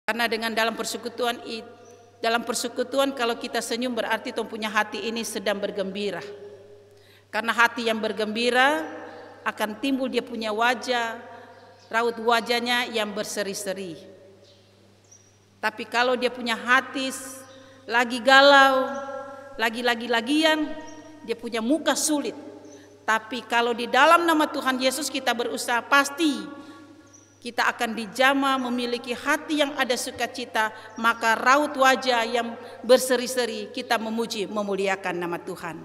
Karena dengan dalam persekutuan kalau kita senyum berarti tong punya hati ini sedang bergembira. Karena hati yang bergembira akan timbul dia punya wajah, raut wajahnya yang berseri-seri. Tapi kalau dia punya hati lagi galau, lagian, dia punya muka sulit. Tapi kalau di dalam nama Tuhan Yesus kita berusaha, pasti kita akan dijamah memiliki hati yang ada sukacita, maka raut wajah yang berseri-seri kita memuji, memuliakan nama Tuhan.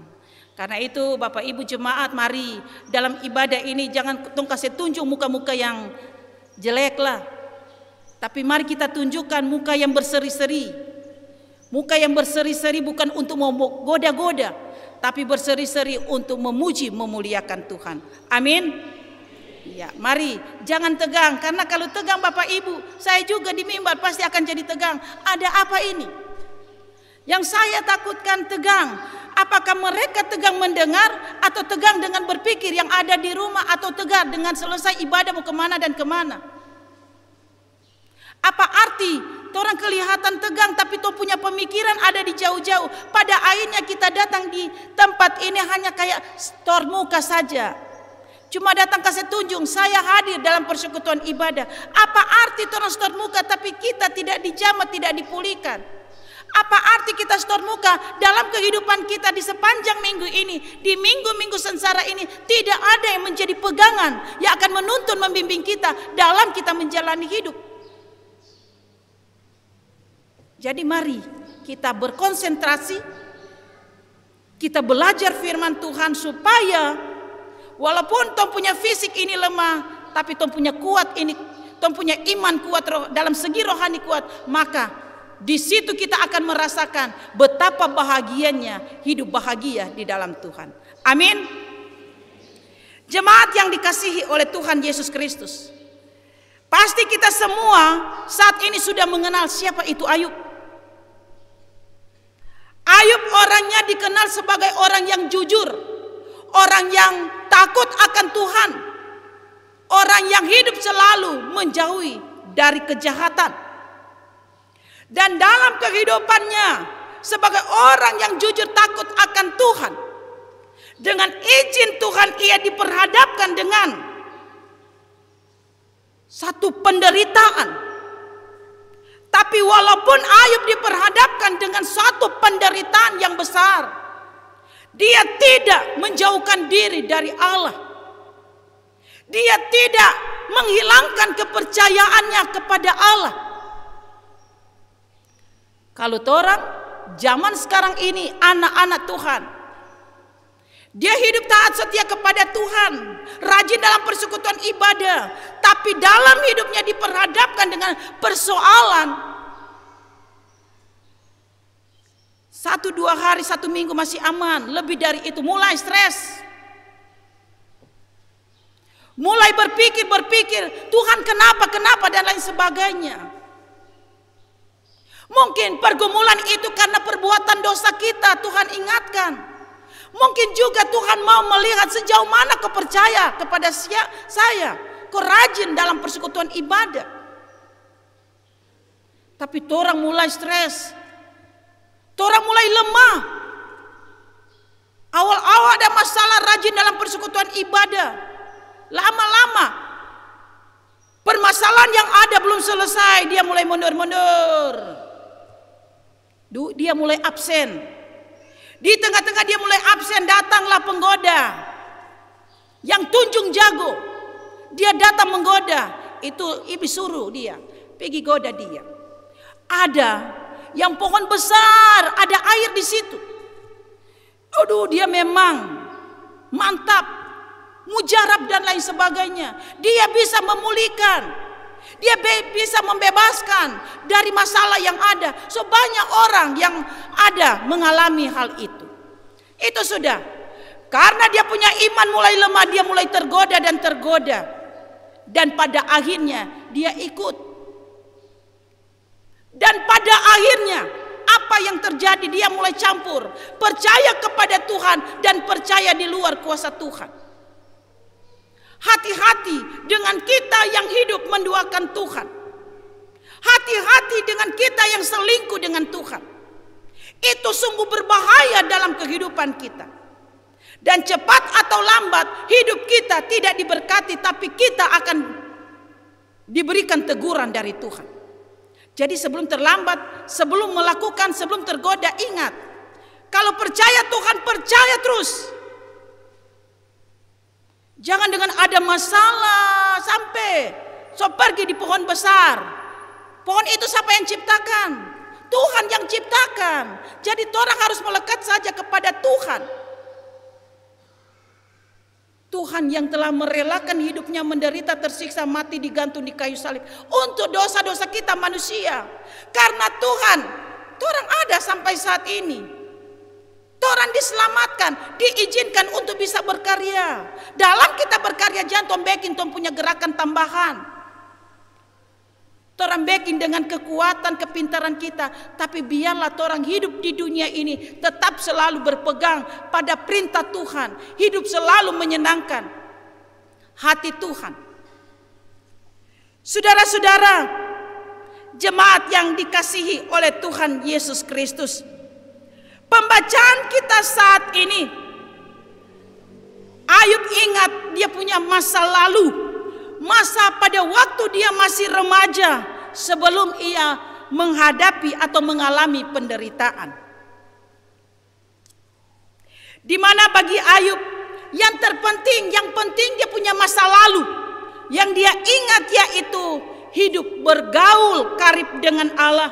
Karena itu Bapak Ibu jemaat, mari dalam ibadah ini jangan tong kasih tunjuk muka-muka yang jelek lah. Tapi mari kita tunjukkan muka yang berseri-seri. Muka yang berseri-seri bukan untuk menggoda-goda, tapi berseri-seri untuk memuji, memuliakan Tuhan. Amin. Ya, mari jangan tegang, karena kalau tegang Bapak Ibu, saya juga di mimbar pasti akan jadi tegang. Ada apa ini? Yang saya takutkan tegang. Apakah mereka tegang mendengar atau tegang dengan berpikir yang ada di rumah, atau tegang dengan selesai ibadah mau kemana dan kemana? Apa arti orang kelihatan tegang tapi tuh punya pemikiran ada di jauh-jauh? Pada akhirnya kita datang di tempat ini hanya kayak stor muka saja. Cuma datang kasih tunjuk, saya hadir dalam persekutuan ibadah. Apa arti orang stor muka tapi kita tidak dijamah, tidak dipulihkan? Apa arti kita stor muka dalam kehidupan kita di sepanjang minggu ini, di minggu-minggu sengsara ini tidak ada yang menjadi pegangan yang akan menuntun membimbing kita dalam kita menjalani hidup. Jadi mari kita berkonsentrasi, kita belajar firman Tuhan supaya walaupun tong punya fisik ini lemah, tapi tong punya kuat ini, tong punya iman kuat dalam segi rohani kuat, maka di situ kita akan merasakan betapa bahagianya hidup bahagia di dalam Tuhan. Amin. Jemaat yang dikasihi oleh Tuhan Yesus Kristus, pasti kita semua saat ini sudah mengenal siapa itu Ayub. Ayub orangnya dikenal sebagai orang yang jujur, orang yang takut akan Tuhan, orang yang hidup selalu menjauhi dari kejahatan. Dan dalam kehidupannya sebagai orang yang jujur takut akan Tuhan, dengan izin Tuhan ia diperhadapkan dengan satu penderitaan. Tapi walaupun Ayub diperhadapkan dengan satu penderitaan yang besar, dia tidak menjauhkan diri dari Allah. Dia tidak menghilangkan kepercayaannya kepada Allah. Kalau orang zaman sekarang ini anak-anak Tuhan, dia hidup taat setia kepada Tuhan, rajin dalam persekutuan ibadah, tapi dalam hidupnya diperhadapkan dengan persoalan. 1-2 hari, 1 minggu masih aman, lebih dari itu mulai stres. Mulai berpikir Tuhan kenapa dan lain sebagainya. Mungkin pergumulan itu karena perbuatan dosa kita, Tuhan ingatkan. Mungkin juga Tuhan mau melihat sejauh mana kau percaya kepada saya. Kau rajin dalam persekutuan ibadah. Tapi orang mulai stres. Orang mulai lemah. Awal-awal ada masalah rajin dalam persekutuan ibadah. Lama-lama permasalahan yang ada belum selesai, dia mulai mundur. Dia mulai absen. Di tengah-tengah dia mulai absen, datanglah penggoda yang tunjung jago. Dia datang menggoda. Itu iblis suruh dia pergi goda dia. Ada yang pohon besar, ada air di situ. Aduh, dia memang mantap, mujarab dan lain sebagainya. Dia bisa memulihkan. Dia bisa membebaskan dari masalah yang ada. So banyak orang yang ada mengalami hal itu. Itu sudah. Karena dia punya iman mulai lemah, dia mulai tergoda. Dan pada akhirnya dia ikut. Dan pada akhirnya apa yang terjadi? Dia mulai campur. Percaya kepada Tuhan dan percaya di luar kuasa Tuhan. Hati-hati dengan kita yang hidup menduakan Tuhan. hati-hati dengan kita yang selingkuh dengan Tuhan. Itu sungguh berbahaya dalam kehidupan kita. Dan cepat atau lambat hidup kita tidak diberkati, tapi kita akan diberikan teguran dari Tuhan. Jadi sebelum terlambat, sebelum melakukan, sebelum tergoda, ingat, kalau percaya Tuhan, percaya terus. Jangan dengan ada masalah sampai so pergi di pohon besar. Pohon itu siapa yang ciptakan? Tuhan yang ciptakan. Jadi orang harus melekat saja kepada Tuhan. Tuhan yang telah merelakan hidupnya menderita, tersiksa, mati, digantung di kayu salib untuk dosa-dosa kita manusia. Karena Tuhan ada sampai saat ini. Orang diselamatkan, diizinkan untuk bisa berkarya. Dalam kita berkarya jangan bikin punya gerakan tambahan. Orang bikin dengan kekuatan, kepintaran kita, tapi biarlah orang hidup di dunia ini tetap selalu berpegang pada perintah Tuhan, hidup selalu menyenangkan hati Tuhan. Saudara-saudara, jemaat yang dikasihi oleh Tuhan Yesus Kristus, pembacaan kita saat ini, Ayub ingat dia punya masa lalu, masa pada waktu dia masih remaja sebelum ia menghadapi atau mengalami penderitaan. Di mana bagi Ayub yang terpenting, yang penting dia punya masa lalu, yang dia ingat yaitu hidup bergaul karib dengan Allah,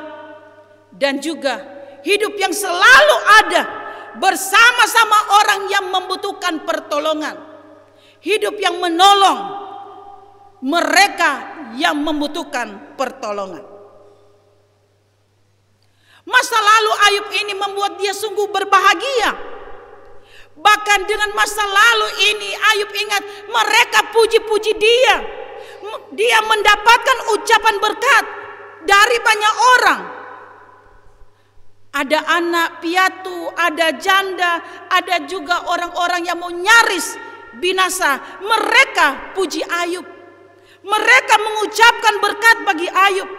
dan juga hidup yang selalu ada bersama-sama orang yang membutuhkan pertolongan, hidup yang menolong mereka yang membutuhkan pertolongan. Masa lalu Ayub ini membuat dia sungguh berbahagia. Bahkan dengan masa lalu ini Ayub ingat mereka puji-puji dia. Dia mendapatkan ucapan berkat dari banyak orang. Ada anak piatu, ada janda, ada juga orang-orang yang mau nyaris binasa. Mereka puji Ayub. Mereka mengucapkan berkat bagi Ayub.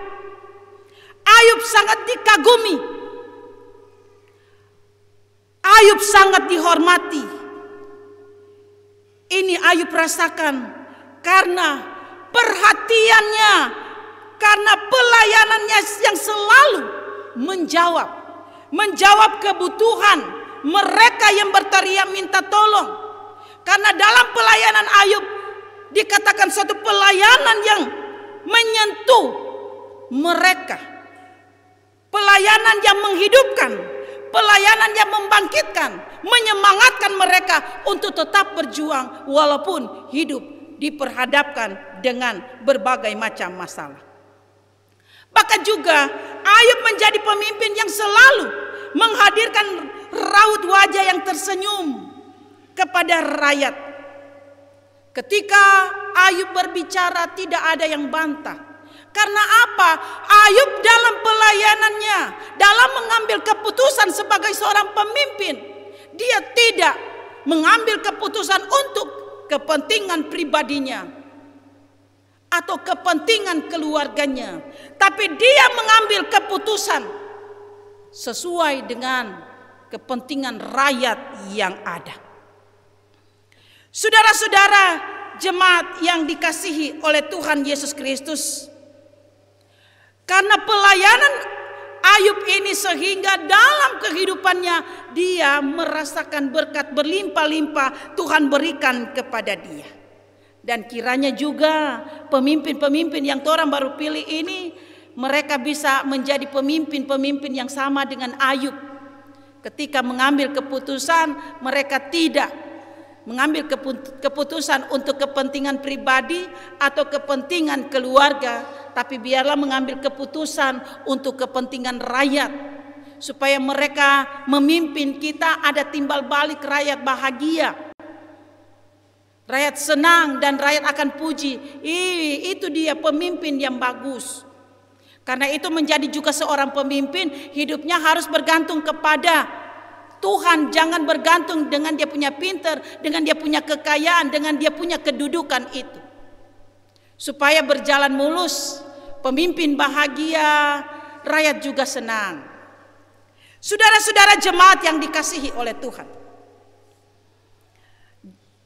Ayub sangat dikagumi. Ayub sangat dihormati. Ini Ayub rasakan karena perhatiannya, karena pelayanannya yang selalu menjawab kebutuhan mereka yang berteriak minta tolong. Karena dalam pelayanan Ayub dikatakan suatu pelayanan yang menyentuh mereka, pelayanan yang menghidupkan, pelayanan yang membangkitkan, menyemangatkan mereka untuk tetap berjuang walaupun hidup diperhadapkan dengan berbagai macam masalah. Bahkan juga Ayub menjadi pemimpin yang selalu menghadirkan raut wajah yang tersenyum kepada rakyat. Ketika Ayub berbicara tidak ada yang bantah. Karena apa? Ayub dalam pelayanannya, dalam mengambil keputusan sebagai seorang pemimpin, dia tidak mengambil keputusan untuk kepentingan pribadinya atau kepentingan keluarganya, tapi dia mengambil keputusan sesuai dengan kepentingan rakyat yang ada. Saudara-saudara, jemaat yang dikasihi oleh Tuhan Yesus Kristus, karena pelayanan Ayub ini sehingga dalam kehidupannya dia merasakan berkat berlimpah-limpah Tuhan berikan kepada dia. Dan kiranya juga pemimpin-pemimpin yang orang baru pilih ini, mereka bisa menjadi pemimpin-pemimpin yang sama dengan Ayub. Ketika mengambil keputusan, mereka tidak mengambil keputusan untuk kepentingan pribadi atau kepentingan keluarga, tapi biarlah mengambil keputusan untuk kepentingan rakyat, supaya mereka memimpin kita ada timbal balik rakyat bahagia, rakyat senang, dan rakyat akan puji. Itu dia pemimpin yang bagus. Karena itu menjadi juga seorang pemimpin hidupnya harus bergantung kepada Tuhan, jangan bergantung dengan dia punya pintar, dengan dia punya kekayaan, dengan dia punya kedudukan itu. Supaya berjalan mulus pemimpin bahagia, rakyat juga senang. Saudara-saudara jemaat yang dikasihi oleh Tuhan,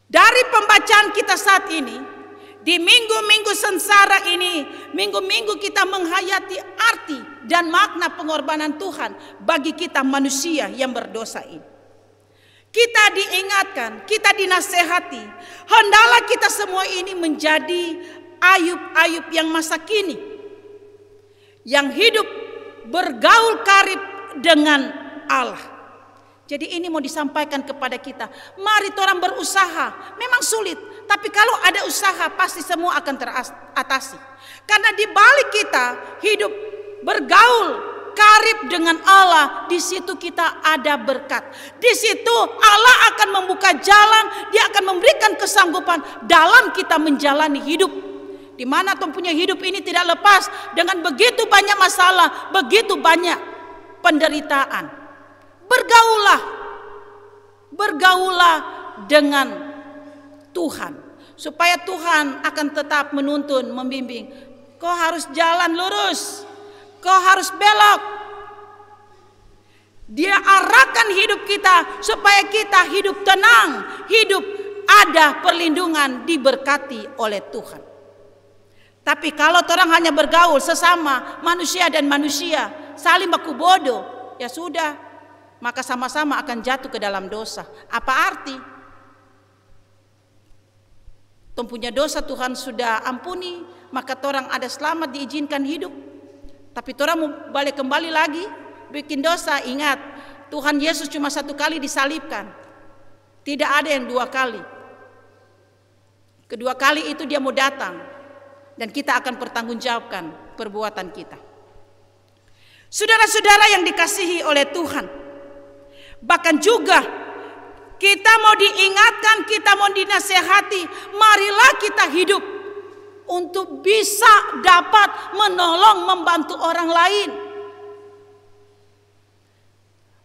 dari pembacaan kita saat ini, di minggu-minggu sengsara ini, minggu-minggu kita menghayati arti dan makna pengorbanan Tuhan bagi kita manusia yang berdosa ini. Kita diingatkan, kita dinasehati, hendaklah kita semua ini menjadi Ayub-Ayub yang masa kini, yang hidup bergaul karib dengan Allah. Jadi ini mau disampaikan kepada kita, mari orang berusaha. Memang sulit, tapi kalau ada usaha pasti semua akan teratasi. Karena di balik kita hidup bergaul karib dengan Allah, di situ kita ada berkat. Di situ Allah akan membuka jalan, Dia akan memberikan kesanggupan dalam kita menjalani hidup. Di mana Tuhan punya hidup ini tidak lepas dengan begitu banyak masalah, begitu banyak penderitaan. Bergaulah dengan Tuhan, supaya Tuhan akan tetap menuntun, membimbing. Kau harus jalan lurus, kau harus belok. Dia arahkan hidup kita supaya kita hidup tenang, hidup ada perlindungan, diberkati oleh Tuhan. Tapi kalau orang hanya bergaul sesama manusia dan manusia, saling baku bodoh, ya sudah, maka sama-sama akan jatuh ke dalam dosa. Apa arti? Tuhan punya dosa Tuhan sudah ampuni, maka orang ada selamat, diizinkan hidup. Tapi orang mau balik kembali lagi bikin dosa. Ingat, Tuhan Yesus cuma satu kali disalibkan, tidak ada yang dua kali. Kedua kali itu Dia mau datang, dan kita akan pertanggungjawabkan perbuatan kita. Saudara-saudara yang dikasihi oleh Tuhan, bahkan juga kita mau diingatkan, kita mau dinasehati, marilah kita hidup untuk bisa dapat menolong, membantu orang lain.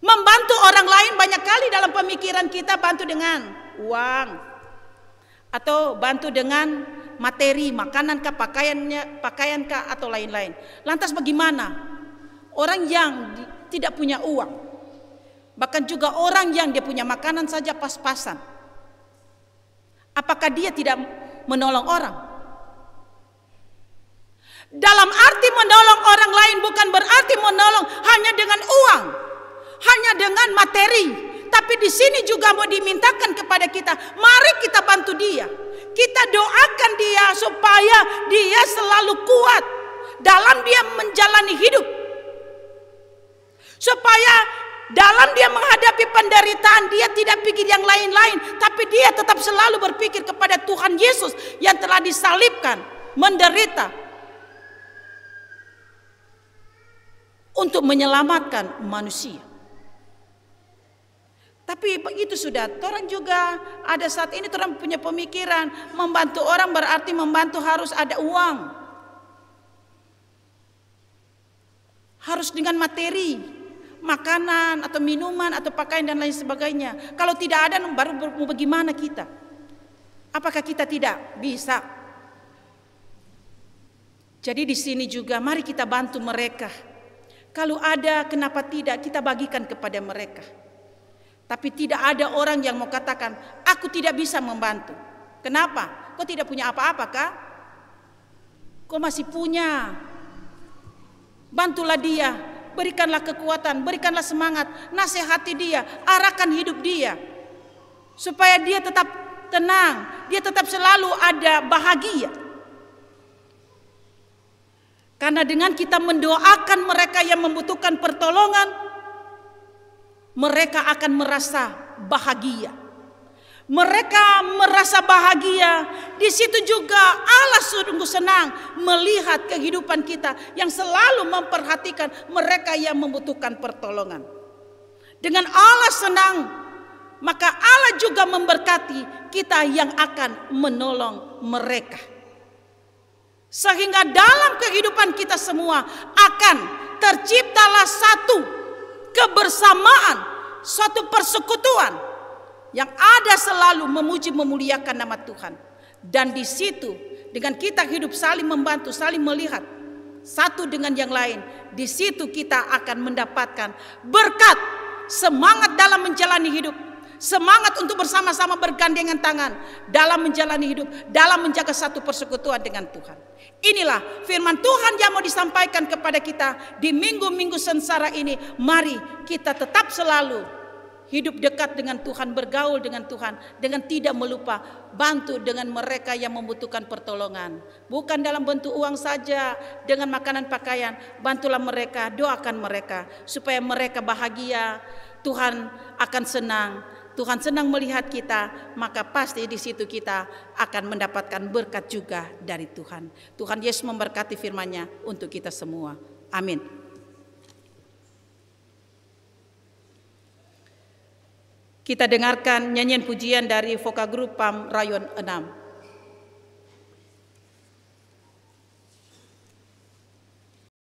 Membantu orang lain banyak kali dalam pemikiran kita, bantu dengan uang, atau bantu dengan materi, makanan kah, pakaian kah, atau lain-lain. Lantas bagaimana orang yang tidak punya uang, bahkan juga orang yang dia punya makanan saja pas-pasan? Apakah dia tidak menolong orang? Dalam arti menolong orang lain bukan berarti menolong hanya dengan uang, hanya dengan materi. Tapi di sini juga mau dimintakan kepada kita, mari kita bantu dia. Kita doakan dia supaya dia selalu kuat dalam dia menjalani hidup. Supaya dalam dia menghadapi penderitaan, dia tidak pikir yang lain-lain, tapi dia tetap selalu berpikir kepada Tuhan Yesus yang telah disalibkan, menderita untuk menyelamatkan manusia. Tapi begitu sudah, orang juga ada saat ini orang punya pemikiran membantu orang berarti membantu harus ada uang, harus dengan materi, makanan atau minuman atau pakaian dan lain sebagainya. Kalau tidak ada, baru mau bagaimana kita? Apakah kita tidak bisa? Jadi di sini juga mari kita bantu mereka. Kalau ada, kenapa tidak kita bagikan kepada mereka? Tapi tidak ada orang yang mau katakan, aku tidak bisa membantu. Kenapa? Kau tidak punya apa-apa kah? Kau masih punya. Bantulah dia, berikanlah kekuatan, berikanlah semangat, nasihati dia, arahkan hidup dia. Supaya dia tetap tenang, dia tetap selalu ada bahagia. Karena dengan kita mendoakan mereka yang membutuhkan pertolongan, mereka akan merasa bahagia. Mereka merasa bahagia. Di situ juga Allah sungguh senang melihat kehidupan kita yang selalu memperhatikan mereka yang membutuhkan pertolongan. Dengan Allah senang, maka Allah juga memberkati kita yang akan menolong mereka. Sehingga dalam kehidupan kita semua akan terciptalah satu kebersamaan, suatu persekutuan yang ada selalu memuji memuliakan nama Tuhan. Dan di situ dengan kita hidup saling membantu, saling melihat, satu dengan yang lain, di situ kita akan mendapatkan berkat, semangat dalam menjalani hidup, semangat untuk bersama-sama bergandengan tangan dalam menjalani hidup, dalam menjaga satu persekutuan dengan Tuhan. Inilah firman Tuhan yang mau disampaikan kepada kita di minggu-minggu sengsara ini. Mari kita tetap selalu hidup dekat dengan Tuhan, bergaul dengan Tuhan, dengan tidak melupa bantu dengan mereka yang membutuhkan pertolongan. Bukan dalam bentuk uang saja, dengan makanan pakaian. Bantulah mereka, doakan mereka supaya mereka bahagia. Tuhan akan senang. Tuhan senang melihat kita, maka pasti di situ kita akan mendapatkan berkat juga dari Tuhan. Tuhan Yesus memberkati firman-Nya untuk kita semua. Amin. Kita dengarkan nyanyian pujian dari Vokal Grup PAM Rayon 6.